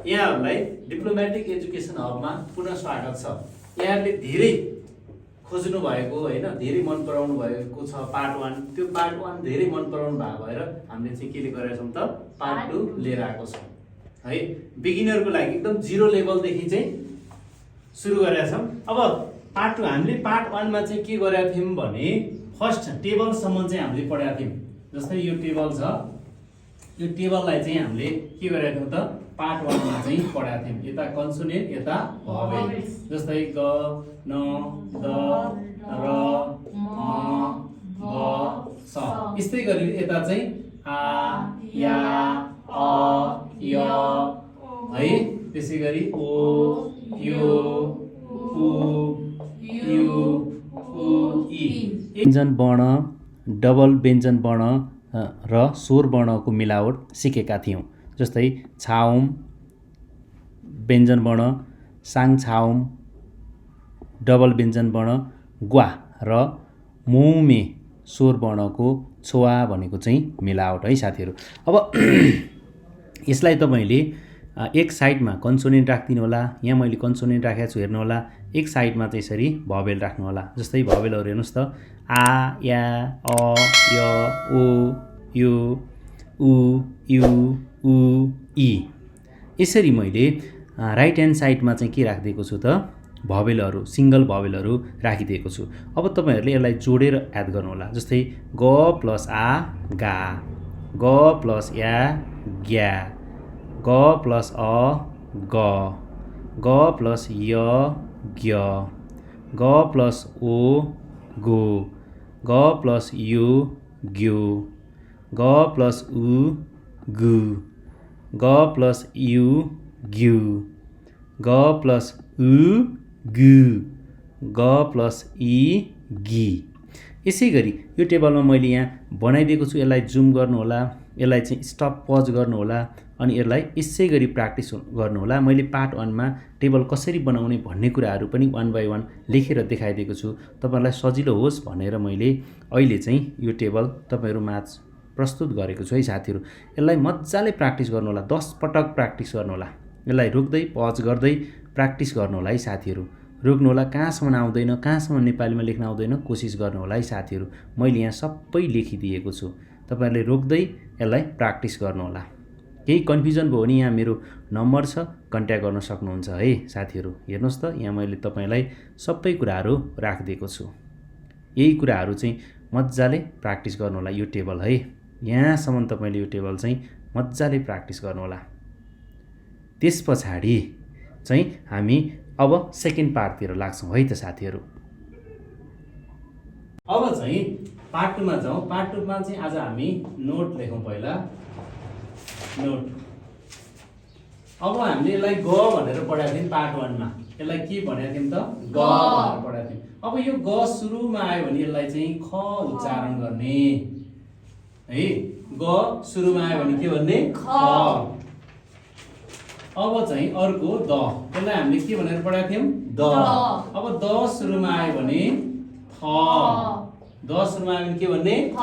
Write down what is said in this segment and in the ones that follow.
यहाँहरूलाई diplomatic education हबमा पुनः स्वागत छ। यहाँहरूले धेरै खोज्नु भएको हैन, धेरै मन पराउनु भएको छ पार्ट 1। त्यो पार्ट 1 धेरै मन पराउनु भएको भएर हामीले चाहिँ के गरेका छौं त पार्ट 2 लिएर आएको छौं है। बिगिनरको लागि एकदम जिरो लेभल देखि चाहिँ सुरु गरेका छौं। अब पार्ट 2 हामीले पार्ट 1 मा चाहिँ के गरेका थियौं भने फर्स्ट टेबल सम्म चाहिँ हामीले पढाएको थियौं। जस्तै यो टेबल छ, यो टेबललाई चाहिँ हामीले के गरेका थियौं त पार्ट 1 मा चाहिँ पढाएको थियौं। यता कन्सोनेन्ट यता भवेल, जस्तै ग, न, द, र, म, ब, स। यस्तै गरी यता चाहिँ आ, या, अ, य है। त्यसै गरी ओ, यो, उ, यु, उ, इ। व्यञ्जन वर्ण, डबल व्यञ्जन वर्ण र स्वर वर्णको मिलावट सिकेका थियौं। जस्तै छाउम व्यञ्जन वर्ण, साङछाउम डबल व्यञ्जन वर्ण, ग्वा र मौमे स्वर वर्णको छोवा भनेको चाहिँ मिलावट है साथीहरू। अब यसलाई तपाईले एक साइडमा कन्सोनेन्ट राख्दिनु होला। यहाँ मैले कन्सोनेन्ट राखेको छु, हेर्नु होला। एक साइडमा चाहिँ यसरी भवेल राख्नु होला। जस्तै भवेलहरु हेर्नुस् त, आ, या, अ, य, ओ, यु, उ, यु, उ, इ। यसरी मैले राइट ह्यान्ड साइडमा चाहिँ के राखिदिएको छु त भवेलहरु, सिंगल भवेलहरु राखिदिएको छु। अब तपाईहरुले यसलाई जोडेर याद गर्नु होला। जस्तै ग प्लस आ गा, ग प्लस या ग्या, ग प्लस अ ग, ग प्लस य ग्य, ग प्लस ओ गो, ग प्लस यु ग्यु, ग प्लस उ गु, ग प्लस यु ग्यु, ग प्लस उ गु, ग प्लस इ गि। यसै गरी यो टेबलमा मैले यहाँ बनाइदिएको छु। यसलाई जुम गर्नु होला, यसलाई चाहिँ स्टप पज गर्नु होला अनि यसलाई यसै गरी प्र्याक्टिस गर्नु होला। मैले पार्ट 1 मा टेबल कसरी बनाउने भन्ने कुराहरू पनि 1 बाइ 1 लेखेर देखाइदिएको छु। तपाईहरुलाई सजिलो होस् भनेर मैले अहिले चाहिँ यो टेबल तपाईहरु माझ प्रस्तुत गरेको छु है साथीहरु। यसलाई मज्जाले प्र्याक्टिस गर्नु होला, 10 पटक प्र्याक्टिस गर्नु होला। यसलाई रोक्दै पज गर्दै प्र्याक्टिस गर्नु होला है साथीहरु। रोक्नु होला, कहाँसम्म आउँदैन, कहाँसम्म नेपालीमा लेख्न आउँदैन कोसिस गर्नु होला है साथीहरु। मैले यहाँ सबै लेखिदिएको छु, तपाईहरुले रोक्दै यसलाई प्र्याक्टिस गर्नु होला। केही कन्फ्युजन भयो भने यहाँ मेरो नम्बर छ, कन्ट्याक्ट गर्न सक्नुहुन्छ है साथीहरु। हेर्नुस् त, यहाँ मैले तपाईलाई सबै कुराहरू राखिदिएको छु। यही कुराहरू चाहिँ मज्जाले प्र्याक्टिस गर्नु होला यो टेबल है। यहाँसम्म तपाईले यो टेबल चाहिँ मज्जाले प्र्याक्टिस गर्नु होला। त्यसपछाडि चाहिँ हामी अब सेकेन्ड पार्टतिर लाग्छौं है त साथीहरु। अब चाहिँ पार्ट 2 मा जाउँ। पार्ट 2 मा चाहिँ आज हामी नोट लेखौं। पहिला नोट। अब हामीले यसलाई ग भनेर पढाएको थियौं पार्ट 1 मा। यसलाई के भनेको थियौं त ग भनेर पढाएको थियौं। अब यो ग सुरुमा आयो भने यसलाई चाहिँ ख उच्चारण गर्ने है। ग सुरुमा आयो भने के भन्ने ख। अब चाहिँ अर्को द, यसलाई हामीले के भनेर पढाएको थियौं द। अब द सुरुमा आयो भने थ, द सुरुमा आयो भने के भन्ने थ।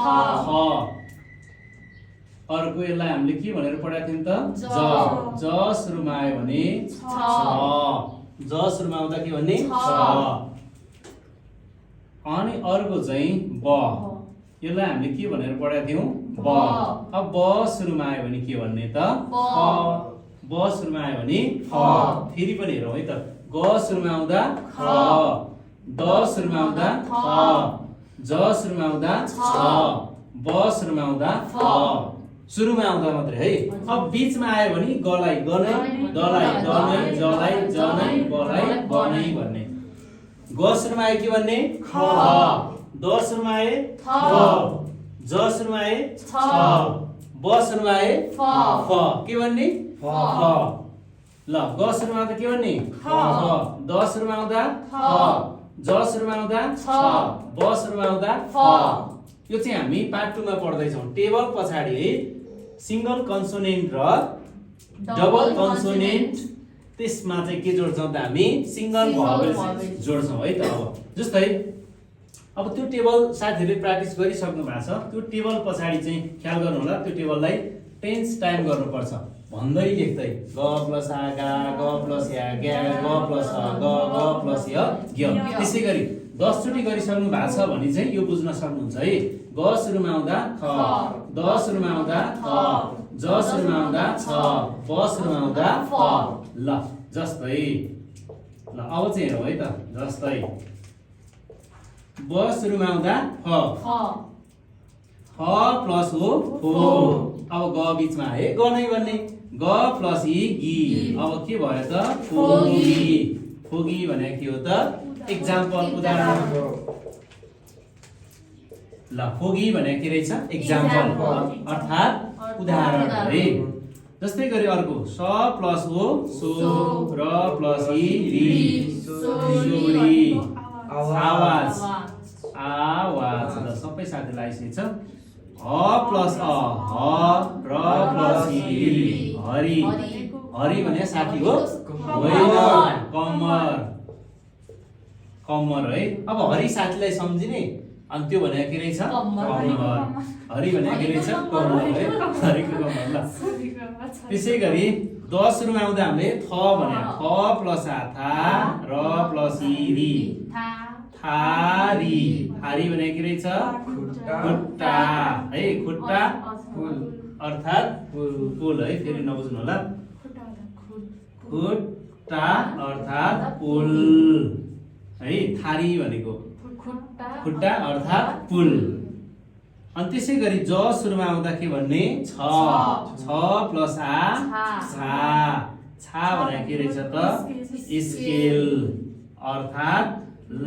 अर्को यसलाई हामीले के भनेर पढाएको थियौं त ज, ज सुरुमा आयो भने छ, ज सुरुमा आउँदा के भन्ने छ। अनि अर्को चाहिँ ब, यसलाई हामीले के भनेर पढाएको थियौं ब। अब ब सुरुमा आयो भने के भन्ने त फ, ब सुरुमा आयो भने फ। फेरि पनि हेरौँ है त, ग सुरुमा आउँदा ख, द सुरुमा आउँदा थ, ज सुरुमा आउँदा छ, ब सुरुमा आउँदा फ। सुरुमा आउँदा मात्रै है। अब बीचमा आयो भने गलाई गनै, दलाई दनै, जलाई जनै, बलाई बनै भन्ने। ग सुरुमा आयो के भन्ने ख, द सुरुमा आए थ, ज सुरुमा आए छ, ब सुरुमा आए फ, के भन्ने फ। ल ग सुरुमा आउँदा के भन्ने ख, द सुरुमा आउँदा थ, ज सुरुमा आउँदा छ, ब सुरुमा आउँदा फ। यो चाहिँ हामी पार्ट 2 मा पढ्दै छौं। टेबल पछाडी सिंगल कन्सोनेन्ट र डबल कन्सोनेन्ट, त्यसमा चाहिँ के जोड्छौं त हामी सिंगल भवेल जोड्छौं है त। अब जस्तै अब त्यो टेबल साथीहरुले प्र्याक्टिस गरिसक्नु भएको छ। त्यो टेबल पछाडी चाहिँ ख्याल गर्नु होला, त्यो टेबललाई टेन्स टाइम गर्नुपर्छ। भन्दै लेख्दै ग प्लस आ गा ग प्लस या ग्या ग प्लस अ ग प्लस य ग्य। त्यसै गरी 10 चोटि गरिसक्नु भएको छ भने चाहिँ यो बुझ्न सक्नुहुन्छ है। ग सुरुमा आउँदा ख, द सुरुमा आउँदा थ, ज सुरुमा आउँदा छ, ब सुरुमा आउँदा फ। ल जस्तै ल अब चाहिँ हेरौँ है त। जस्तै ब सुरुमा आउँदा फ, फ प्लस हो फो। अब ग बीचमा है ग नै भन्ने ग प्लस इ गी। अब के भयो त फोगी। फोगी भने के हो त एक्जाम्पल उदाहरण। ल फोगी भने के रहेछ एक्जाम्पल अर्थात उदाहरण है। जस्तै गरी अर्को स प्लस ओ सो र प्लस इ री सोरी आवाज आवाज। ल सबै साथीलाई आइसकेछ। ह प्लस अ ह र प्लस इ हरि हरि भने साथी हो होइन कम्मर कम्मर है। अब हरि साथीलाई सम्झिने अनि त्यो भने के रहेछ कम्मर। हरि भने के रहेछ कम्मर है हरिको कम्मर। ल त्यसै गरी 10 सुरुमा आउँदा हामीले थ भने थ प्लस आ था र प्लस इ री थारी। थारी भने के रहेछ खुट्टा है खुट्टा अर्थात पुल है। फेरि नबुझ्नु होला खुट्टा अर्थात पुल है। थारी भनेको खुट्टा अर्थात पुल। अनि त्यसै गरी ज सुरुमा आउँदा के भन्ने छ प्लस आ छा छा भने के रहेछ त स्केल अर्थात ल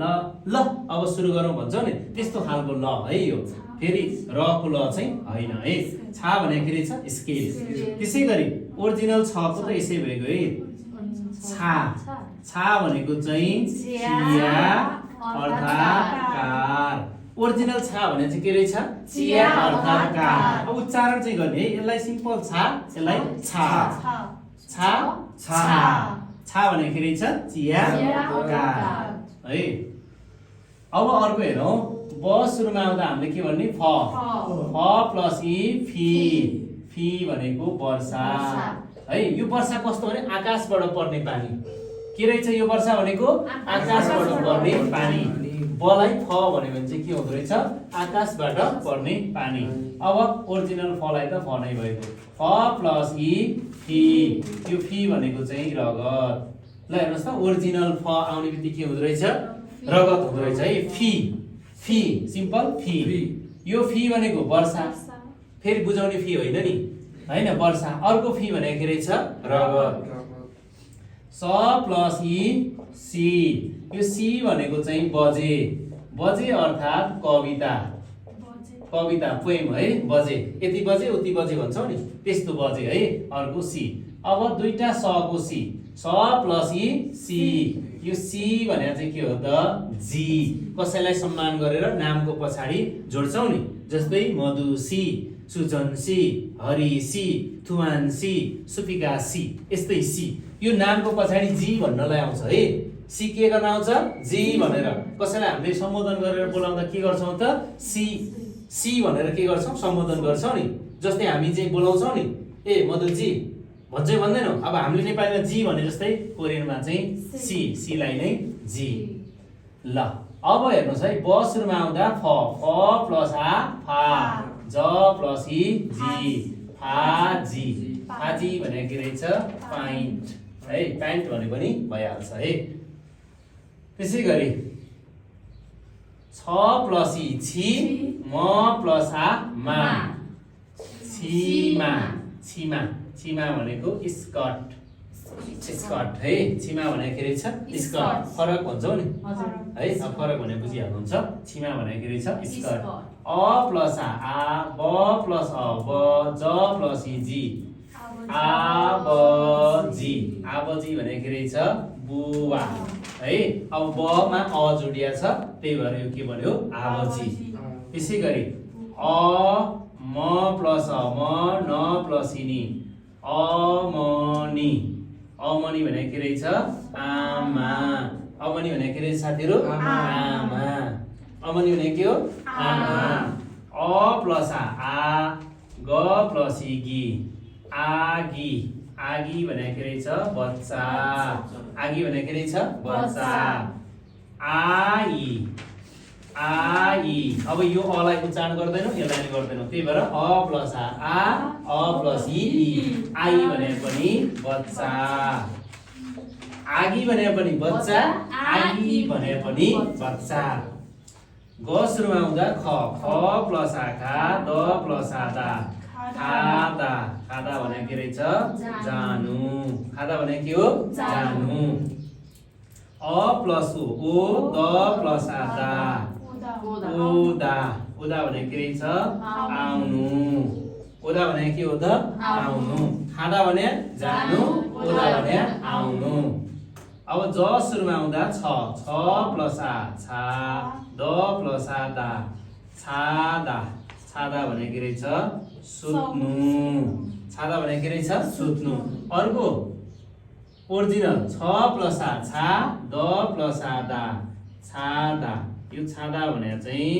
ल ल। अब सुरु गरौँ भन्छौ नि त्यस्तो खालको ल है यो। फेरि र को ल चाहिँ होइन है। छा भने के रहेछ स्केल। त्यसै गरी ओरिजिनल छ को त यसै भएको है छा छा भनेको चाहिँ चिया अर्थात कार। ओरिजिनल छा भने चाहिँ के रहेछ चिया अर्थात कार। अब उच्चारण चाहिँ गर्ने है यसलाई सिम्पल छा यसलाई छा छा छा छा भने के रहेछ चिया कार है। अब अर्को हेरौँ ब सुरुमा आउँदा हामीले के भन्ने फ प्लस इ फी फी भनेको वर्षा है। यो वर्षा कस्तो भने आकाशबाट पर्ने पानी के रहेछ यो वर्षा भनेको आकाशबाट पर्ने पानी। बलाई फ भन्यो भने चाहिँ के हुँदो रहेछ आकाशबाट पर्ने पानी। अब ओरिजिनल फलाई त फ नै भएको फ प्लस इ फी यो फी भनेको चाहिँ रगत। ल हेर्नुहोस् त ओरिजिनल फ आउने बित्तिकै के हुँदो रहेछ रगत हुँदो रहेछ है। फी फी सिम्पल फी यो फी भनेको वर्षा फेरि बुझाउने फी होइन नि होइन वर्षा। अर्को फी भनेको के रहेछ रगत। स प्लस इ सी यो सी भनेको चाहिँ बजे बजे अर्थात कविता कविता पोएम है। बजे यति बजे उति बजे भन्छौ नि त्यस्तो बजे है। अर्को सी। अब दुईटा स को सी स प्लस इ सी यो सी भने चाहिँ के हो त जी। कसैलाई सम्मान गरेर नामको पछाडि जोड्छौ नि जस्तै मधुसी सुजनसी हरिसी थुवानसी सुपिकासी यस्तै सी यो नामको पछाडि जी भन्नलाई आउँछ है। सी के गर्न आउँछ जी भनेर। कसैलाई हामीले सम्बोधन गरेर बोलाउँदा के गर्छौं त सी सी भनेर के गर्छौं सम्बोधन गर्छौं नि। जस्तै हामी चाहिँ बोलाउँछौं नि ए मधुजी भन्छै भन्दैनौ। अब हामीले नेपालीमा जी भने जस्तै कोरियनमा चाहिँ सी सी लाई नै जी। ल अब हेर्नुस् है ब सुरुमा आउँदा फ प्लस आ फा ज प्लस इ जी फाजी फाजी भने के रहेछ पाइन्ट है। प्यान्ट भने पनि भइहाल्छ है। त्यसै गरी छ प्लस इ छि म प्लस आ मा छिमा छिमा छिमा भनेको स्कर्ट स्कर्ट है। छिमा भने के रहेछ स्कर्ट फरक भन्छौ नि है। अब फरक भने बुझिहाल्नुहुन्छ। छिमा भने के रहेछ स्कर्ट। अ प्लस आ ब प्लस अ ब ज प्लस इ जी आबजी आबजी भने के रहेछ बुवा है। अब ब मा अ जोडिया छ त्यही भएर यो के भन्यो आबजी। त्यसै गरी अ म प्लस अ म न प्लस इ नि अमनी अमनी भने के रहेछ आमा। अमनी भने के रहेछ साथीहरु आमा। अमनी भने के हो आमा। अ प्लस आ ग प्लस इ गी आगी आगी भनेको के रहेछ बच्चा आगी भनेको के रहेछ बच्चा आई आई अब यो अलाई उच्चारण गर्दैनौ यसलाई गर्दैनौ त्यही भएर अ प्लस आ प्लस इ आई भने पनि बच्चा आगी भने पनि बच्चा आगी भने पनि बच्चा ग सुरुमा आउँदा ख ख प्लस आखा द प्लस आदा खादा खादा भने के रहेछ जानु खादा भने के हो जानु a plus O the plus आदा उदा उदा भने के रहेछ आउनु उदा भने के हो त आउनु खादा भने जानु उदा भने आउनु अब ज सुरुमा आउँदा छ छ प्लस आ छा द प्लस आदा छादा छादा भने के रहेछ सुत्नु छादा भने के रहेछ सुत्नु अर्को ओरिजिनल छ प्लस आ छा द प्लस आदा छादा यो छादा भने चाहिँ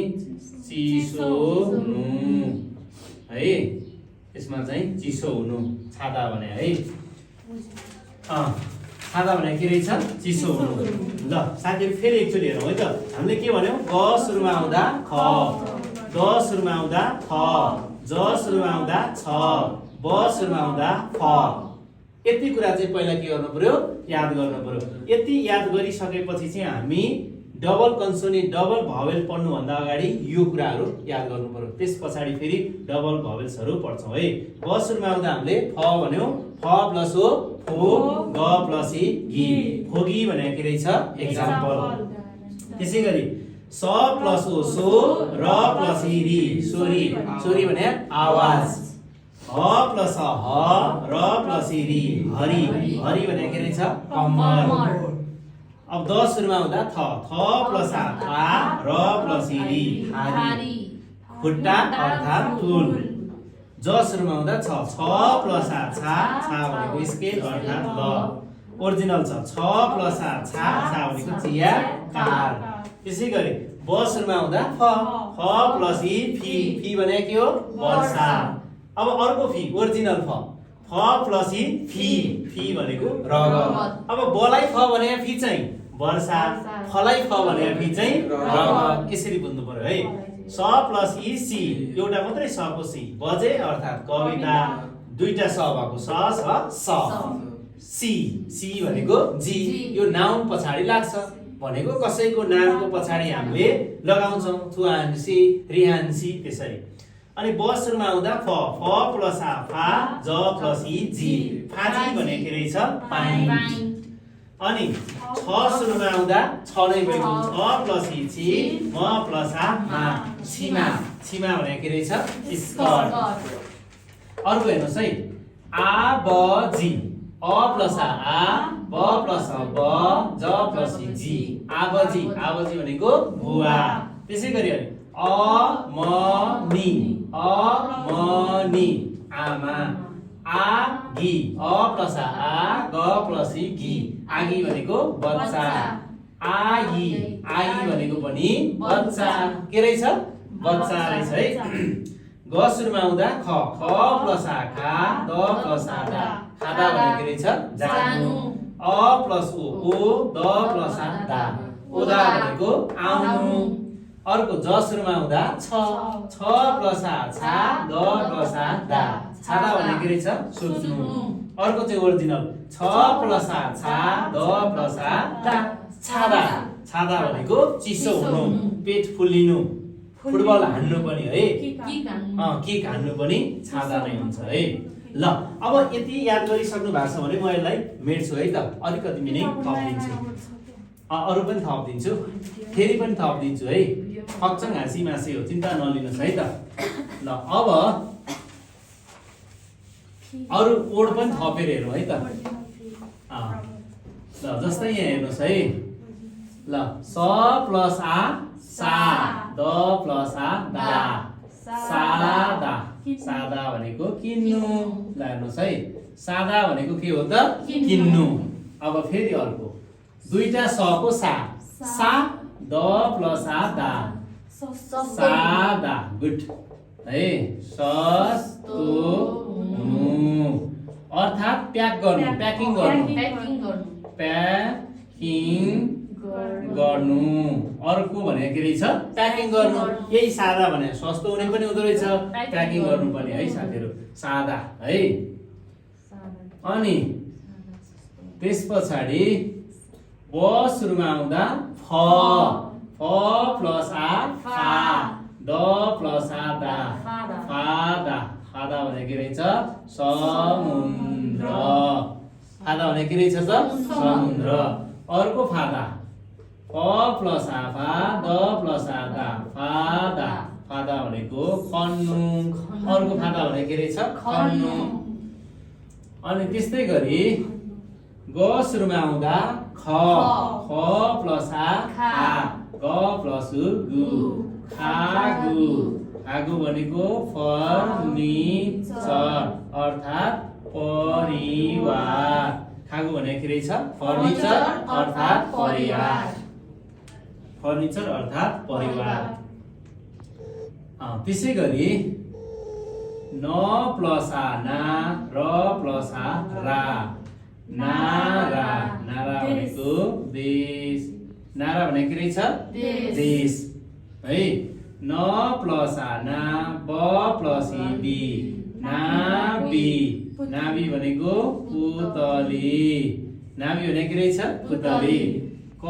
चिसो हुनु है यसमा चाहिँ चिसो हुनु छादा भने है छादा भने के रहेछ चिसो हुनु ल साथीहरु फेरि एकचोटि हेरौँ है त हामीले के भन्यौ ग सुरुमा आउँदा ख द सुरुमा आउँदा थ ज सुरुमा आउँदा छ ब सुरुमा आउँदा फ यति कुरा चाहिँ पहिला के गर्नु पर्यो याद गर्नु पर्यो यति याद गरिसकेपछि चाहिँ हामी डबल कन्सोनेन्ट डबल भावेल पढ्नु भन्दा अगाडि यो कुराहरु याद गर्नु पर्यो त्यसपछि फेरि डबल भावेल्सहरु पढ्छौं है ग सुरुमा आउँदा हामीले फ भन्यौ फ प्लस ओ फो ग प्लस इ गी फोगी भनेको के रहेछ एक्जाम्पल त्यसैगरी स प्लस ओ सो र प्लस इ री सोरी सोरी भने आवाज ह प्लस ह र प्लस इ री हरि हरि भने के रहेछ कम्मर अब 10 सुरुमा आउँदा थ थ प्लस आ था र प्लस इ री हारी खुट्टा अर्थात टुल ज सुरुमा आउँदा छ छ प्लस आ छा छा भनेको स्केल अर्थात ल ओरिजिनल छ प्लस आ छा छा भनेको चिया कार त्यसैगरी ब सुरुमा आउँदा फ प्लस इ फी फी भने के हो वर्षा अब अर्को फी ओरिजिनल फ प्लस इ फी फी भनेको रगत अब बलाई फ भने फी चाहिँ वर्षा फलाई फ भने फी चाहिँ रगत यसरी बुझ्नु पर्यो है स प्लस इ सी एउटा मात्रै स को सी बजे अर्थात कविता दुईटा स भएको स सी सी भनेको जी यो नाउन पछाडी लाग्छ भनेको कसैको नामको पछाडी हामीले लगाउँछौं थुहान्सी रिहान्सी त्यसरी अनि ब सुरुमा आउँदा फ प्लस आ फा ज प्लस इ जी फाजी भने के रहेछ पानी अनि छ सुरुमा आउँदा छ नै भएको छ प्लस इ छि म प्लस आ मा छिमा छिमा भने के रहेछ स्कर्ट अर्को हेर्नुस् है आ ब जी अ प्लस आ ब प्लस ब ज प्लस इ जी आबजी आबजी भनेको बुवा त्यसैगरी अ म नि आमा आगी अ प्लस आ ग प्लस इ गी आगी भनेको बच्चा आई आई भनेको पनि बच्चा के रहेछ बच्चा रहेछ है ग सुरुमा आउँदा ख प्लस आ खा द प्लस आ दा खादा भनेको के रहेछ जानु a plus O the plus आ दा उदा भनेको आउनु अर्को ज सुरुमा आउँदा छ प्लस आ छा द प्लस आ दा छादा भने के रहेछ सुत्नु अर्को चाहिँ ओरिजिनल छ प्लस आ छा द प्लस आ दा छादा छादा भनेको चिसो हुनु पेट फुल्लिनु फुटबल हान्नु पनि है किक हान्नु पनि छादा नै हुन्छ है ल अब यति याद गरिसक्नु भएको छ भने म यसलाई मेट्छु है त अलिकति मिनै थपिदिन्छु अरु पनि थपिदिन्छु फेरि पनि थपिदिन्छु है फक्चङ हाँसी मासी हो चिन्ता नलिनुस् है त ल अब अरु ओड पनि थपेर हेरौँ है त ल जस्तै यहाँ हेर्नुस् है ल स प्लस आ सा द प्लस आ दा सादा सादा भनेको किन्नु ल हेर्नुस् है सादा भनेको के हो त किन्नु अब फेरि अर्को दुईटा स को सा द प्लस आ दा सादा गुड है सस्तो हुनु अर्थात् प्याक गर्नु, प्याकिङ गर्नु, प्याकिङ गर्नु। अर्को भनेको के रहेछ? प्याकिङ गर्नु। यही सादा भने सस्तो हुने पनि हुँदो रहेछ, प्याकिङ गर्नु पनि है साथीहरु, सादा है। अनि त्यस पछाडी ब सुरुमा आउँदा फ प्लस आ फा, द प्लस आ दा, फादा। फादा भने के रहेछ? समुद्र। फादा भने के रहेछ त? समुद्र। अर्को फादा फ प्लस आ फा, द प्लस आ दा, फादा। फादा भनेको खन्नु। अर्को फादा भने के रहेछ? खन्नु। अनि त्यस्तै गरी ग सुरुमा आउँदा ख प्लस आ खा, ग प्लस गु, खागु। खागु भनेको फर्निचर अर्थात् परिवार। खागु भनेको के रहेछ? फर्निचर अर्थात् परिवार। फर्निचर अर्थात् परिवार। त्यसै गरी न प्लस आ ना, र प्लस आ रा, नारा। नारा भनेको देश। नारा भनेको के रहेछ? देश है। न प्लस आ ना, ब प्लस इ बी, नाबी। नाबी भनेको पुतली। नाबी भनेको के रहेछ? पुतली। क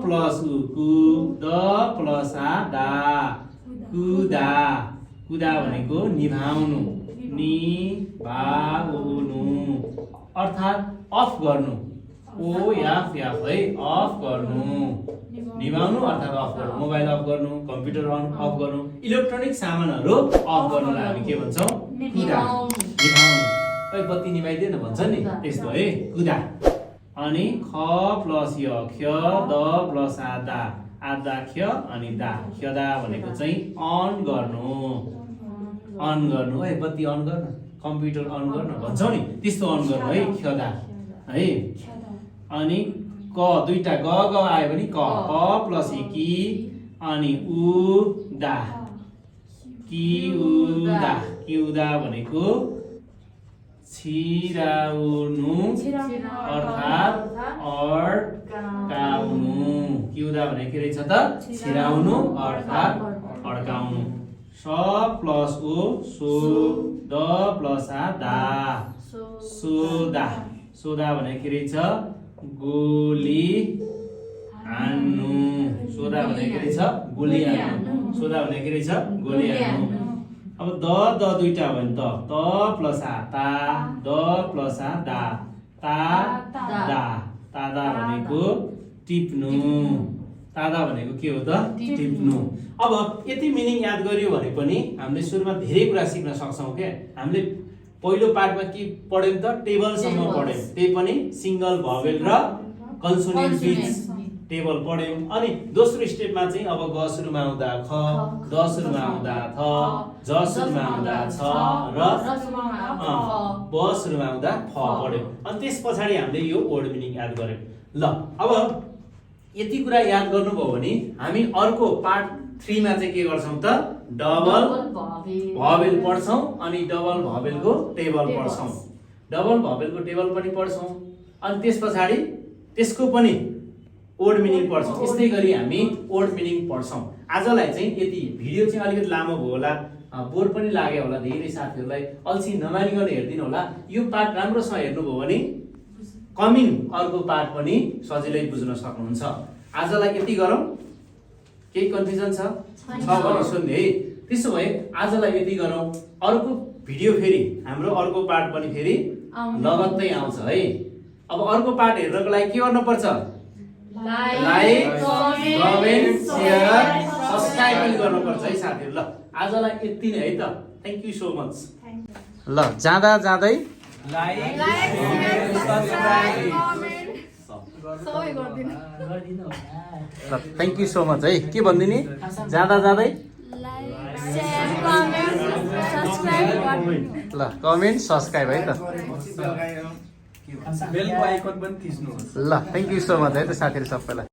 प्लस उ कु, द प्लस आ दा, कुदा। कुदा भनेको निभाउनु, निभाउनु अर्थात् अफ गर्नु। ओ एफ एफ है, अफ गर्नु। निभाउनु अर्थात् अफ गर्नु। मोबाइल अफ गर्नु, कम्प्युटर अफ गर्नु, इलेक्ट्रोनिक सामानहरू अफ गर्नुलाई हामी के भन्छौँ? कुदा। निभाउनु। खै बत्ती निभाइदिएन भन्छ नि, त्यस्तो है, कुदा। अनि ख प्लस य ख्य, द प्लस आ दा, आदा ख्य अनि दा, ख्यदा भनेको चाहिँ अन गर्नु। अन गर्नु है, बत्ती अन गर्न, कम्प्युटर अन गर्न भन्छौँ नि, त्यस्तो अन गर्नु है, ख्यदा है। अनि क दुईटा ग ग आयो भने क प्लस इ की अनि उ दा, कि उदा। कि उदा भनेको छिराउनु अर्थात् अड्काउनु। कि उदा भनेको के रहेछ त? छिराउनु अर्थात् अड्काउनु। स plus O so, the plus आ दा, सोदा। सोदा भनेको के रहेछ? गोली हान्नु। सोदा भनेको के रहेछ? गोली हान्नु। सोदा भनेको के रहेछ? गोली हान्नु। अब द दुईटा भयो नि त, त प्लस आ ता, द प्लस आ दा, ता दा। तादा भनेको टिप्नु। तादा भनेको के हो त? टिप्नु। अब यति मिनिङ याद गरियो भने पनि हामीले सुरुमा धेरै कुरा सिक्न सक्छौँ के। हामीले पहिलो पार्टमा के पढ्यौँ त? टेबलसम्म पढ्यौँ, त्यही पनि सिंगल भवेल र कन्सोनेन्ट बिट्स टेबल पढ्यौँ। अनि दोस्रो स्टेपमा चाहिँ अब ग सुरुमा आउँदा ख, द सुरुमा आउँदा थ, ज सुरुमा आउँदा छ र ब सुरुमा आउँदा फ पढ्यौँ। अनि त्यस पछाडि हामीले यो वर्ड मिनिङ याद गर्यौँ। ल अब यति कुरा याद गर्नुभयो भने हामी अर्को पार्ट 3 मा चाहिँ के गर्छौँ त? डबल भवेल पढ्छौँ अनि डबल भवेलको टेबल पढ्छौँ। डबल भवेलको टेबल पनि पढ्छौँ अनि त्यस पछाडि त्यसको पनि वर्ड मिनिङ पढ्छौँ। यस्तै गरी हामी वर्ड मिनिङ पढ्छौँ। आजलाई चाहिँ यति। भिडियो चाहिँ अलिकति लामो भयो होला, बोर पनि लाग्यो होला धेरै साथीहरूलाई, अल्छी नमानिकन हेर्दिनु होला। यो पार्ट राम्रोसँग हेर्नुभयो भने कमिङ अर्को पार्ट पनि सजिलै बुझ्न सक्नुहुन्छ। आजलाई यति गरौँ। केही कन्फ्युजन छ भने सोध्ने है। त्यसो भए आजलाई यति गरौँ। अर्को भिडियो फेरि हाम्रो अर्को पार्ट पनि फेरि लगत्तै आउँछ है। अब अर्को पार्ट हेर्नको लागि के गर्नुपर्छ? लाइक, कमेन्ट, सेयर, सब्स्क्राइब पनि गर्नुपर्छ है साथीहरु। ल आजलाई यति नै है त। Thank you so much. ल जाँदा जाँदै लाइक, सब्स्क्राइब, सबै गर्दिनु। ल थ्यांक यू सो मच है। के भन्दिनी? जाँदा जाँदै शेयर, कमेन्ट, सब्स्क्राइब गर्नु। ल कमेन्ट, सब्स्क्राइब है त। बेलको आइकन पनि थिच्नुहोस्। ल थ्यांक यू सो मच है त साथीहरु सबैलाई।